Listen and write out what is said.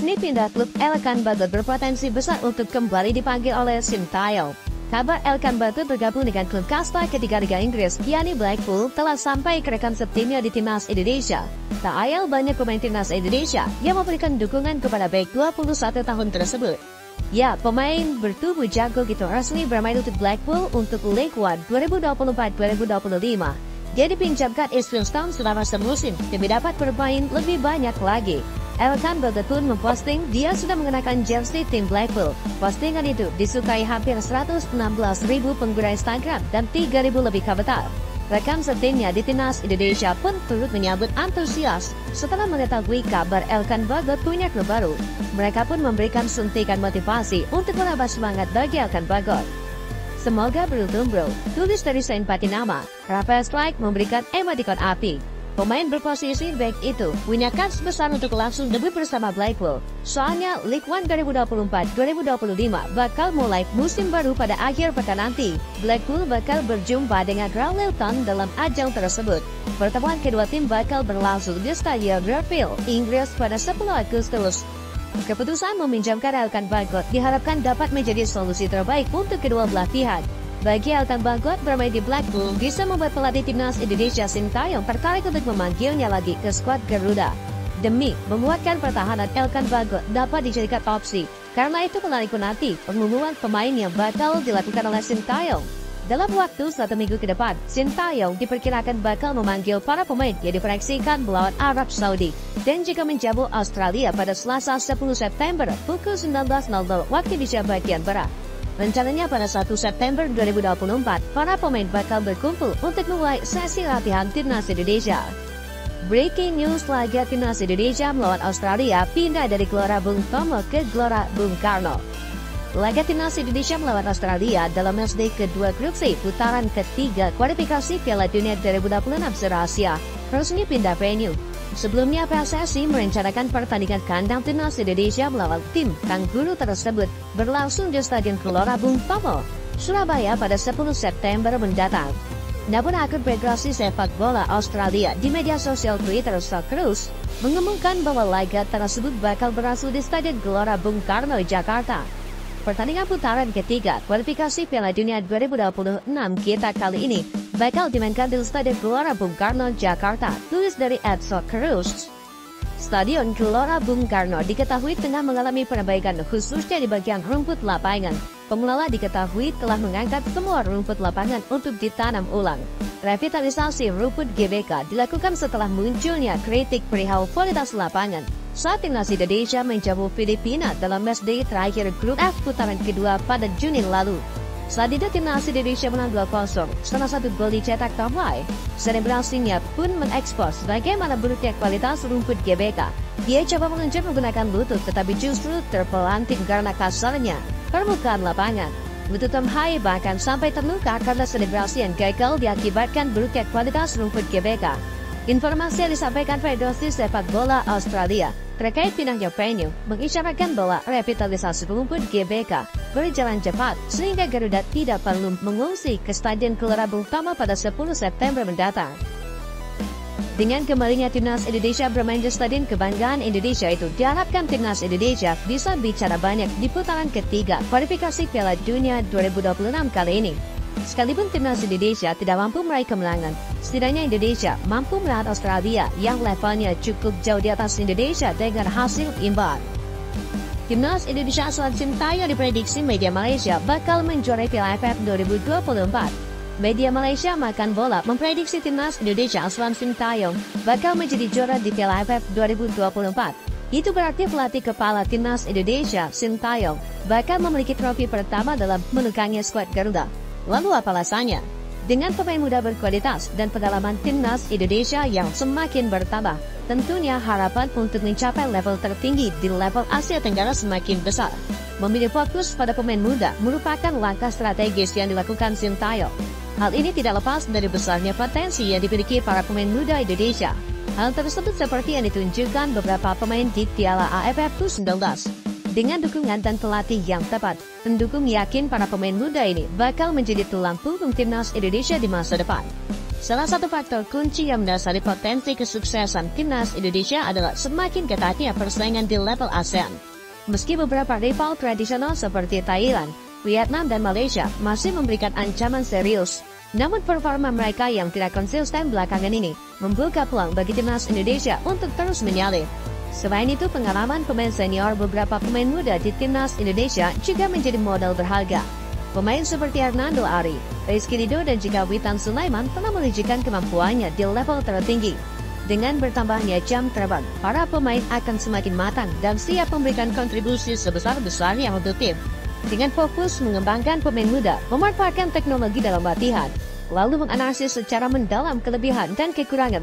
Resmi pindah klub Elkan Bagot berpotensi besar untuk kembali dipanggil oleh Sintayong. Kabar Elkan Bagot bergabung dengan klub kasta ketiga Liga Inggris, yakni Blackpool, telah sampai ke rekan setimnya di Timnas Indonesia. Tak ayal banyak pemain Timnas Indonesia yang memberikan dukungan kepada bek 21 tahun tersebut. Ya, pemain bertubuh jago itu resmi bermain untuk Blackpool untuk League One 2024-2025. Dia dipinjamkan Ipswich Town selama semusim demi dapat bermain lebih banyak lagi. Elkan Bagot pun memposting dia sudah mengenakan jersey tim Blackpool. Postingan itu disukai hampir 116.000 pengguna Instagram dan 3.000 lebih komentar. Rekan setimnya di Timnas Indonesia pun turut menyambut antusias setelah mengetahui kabar Elkan Bagot punya klub baru. Mereka pun memberikan suntikan motivasi untuk menambah semangat bagi Elkan Bagot. Semoga beruntung bro, tulis dari Saint Patinama. Rafael Strike memberikan emoticon api. Pemain berposisi back itu punya kans besar untuk langsung debut bersama Blackpool. Soalnya League One 2024-2025 bakal mulai musim baru pada akhir pekan nanti. Blackpool bakal berjumpa dengan Luton dalam ajang tersebut. Pertemuan kedua tim bakal berlangsung di Stadion Redfield, Inggris pada 10 Agustus. Keputusan meminjamkan Elkan Bagot diharapkan dapat menjadi solusi terbaik untuk kedua belah pihak. Bagi Elkan Bagot, bermain di Blackpool bisa membuat pelatih Timnas Indonesia Sintayong tertarik untuk memanggilnya lagi ke skuad Garuda. Demi menguatkan pertahanan, Elkan Bagot dapat dijadikan opsi. Karena itu menarik nanti pengumuman pemain yang bakal dilakukan oleh Sintayong. Dalam waktu 1 minggu ke depan, Sintayong diperkirakan bakal memanggil para pemain yang diproyeksikan melawan Arab Saudi dan juga menjamu Australia pada Selasa 10 September pukul 19.00 waktu Indonesia bagian Barat. Rencananya pada 1 September 2024, para pemain bakal berkumpul untuk memulai sesi latihan Timnas Indonesia. Breaking news, laga Timnas Indonesia melawan Australia pindah dari Gelora Bung Tomo ke Gelora Bung Karno. Laga Timnas Indonesia melawan Australia dalam matchday kedua grup C putaran ketiga kualifikasi Piala Dunia 2026 se-Asia resmi pindah venue. Sebelumnya PSSI merencanakan pertandingan kandang Timnas Indonesia melawan tim Kangguru tersebut berlangsung di Stadion Gelora Bung Tomo, Surabaya pada 10 September mendatang. Namun akun federasi sepak bola Australia di media sosial Twitter Socceroos mengumumkan bahwa laga tersebut bakal berlangsung di Stadion Gelora Bung Karno, Jakarta. Pertandingan putaran ketiga kualifikasi Piala Dunia 2026 kita kali ini bakal dimainkan di Stadion Gelora Bung Karno, Jakarta, tulis dari @Socceroos. Stadion Gelora Bung Karno diketahui tengah mengalami perbaikan khususnya di bagian rumput lapangan. Pengelola diketahui telah mengangkat semua rumput lapangan untuk ditanam ulang. Revitalisasi rumput GBK dilakukan setelah munculnya kritik perihal kualitas lapangan saat Timnas Indonesia menjamu Filipina dalam matchday terakhir grup F putaran kedua pada Juni lalu. Saat itu Timnas Indonesia menang 2-0, salah satu gol dicetak Tom White. Selebrasinya pun mengekspos bagaimana buruknya kualitas rumput GBK. Dia coba meluncur menggunakan lutut tetapi justru terpelanting karena kasarnya permukaan lapangan. Lutut Tom White bahkan sampai terluka karena selebrasi yang gagal diakibatkan buruknya kualitas rumput GBK. Informasi yang disampaikan Federasi Sepak Bola Australia terkait pindahnya venue mengisyaratkan bahwa revitalisasi rumput GBK berjalan cepat sehingga Garuda tidak perlu mengungsi ke Stadion Gelora Bung Tomo pada 10 September mendatang. Dengan kembalinya Timnas Indonesia bermain di Stadion Kebanggaan Indonesia itu, diharapkan Timnas Indonesia bisa bicara banyak di putaran ketiga kualifikasi Piala Dunia 2026 kali ini. Sekalipun Timnas Indonesia tidak mampu meraih kemenangan, setidaknya Indonesia mampu melawan Australia yang levelnya cukup jauh di atas Indonesia dengan hasil imbang. Timnas Indonesia asal Sintayong diprediksi media Malaysia bakal menjuarai Piala AFF 2024. Media Malaysia Makan Bola memprediksi Timnas Indonesia asal Sintayong bakal menjadi juara di Piala AFF 2024. Itu berarti pelatih kepala Timnas Indonesia Sintayong bakal memiliki trofi pertama dalam menukangi skuad Garuda. Lalu apa alasannya? Dengan pemain muda berkualitas dan pengalaman Timnas Indonesia yang semakin bertambah, tentunya harapan untuk mencapai level tertinggi di level Asia Tenggara semakin besar. Memilih fokus pada pemain muda merupakan langkah strategis yang dilakukan Sintayong. Hal ini tidak lepas dari besarnya potensi yang dimiliki para pemain muda Indonesia. Hal tersebut seperti yang ditunjukkan beberapa pemain di Piala AFF U19. Dengan dukungan dan pelatih yang tepat, pendukung yakin para pemain muda ini bakal menjadi tulang punggung Timnas Indonesia di masa depan. Salah satu faktor kunci yang mendasari potensi kesuksesan timnas Indonesia adalah semakin ketatnya persaingan di level ASEAN. Meski beberapa rival tradisional seperti Thailand, Vietnam, dan Malaysia masih memberikan ancaman serius, namun performa mereka yang tidak konsisten belakangan ini membuka peluang bagi timnas Indonesia untuk terus menyalip. Selain itu, pengalaman pemain senior beberapa pemain muda di timnas Indonesia juga menjadi modal berharga. Pemain seperti Hernando Ari, Rizky Ridho, dan juga Witan Sulaiman telah menunjukkan kemampuannya di level tertinggi. Dengan bertambahnya jam terbang, para pemain akan semakin matang dan siap memberikan kontribusi sebesar-besarnya untuk tim. Dengan fokus mengembangkan pemain muda, memanfaatkan teknologi dalam latihan, lalu menganalisis secara mendalam kelebihan dan kekurangan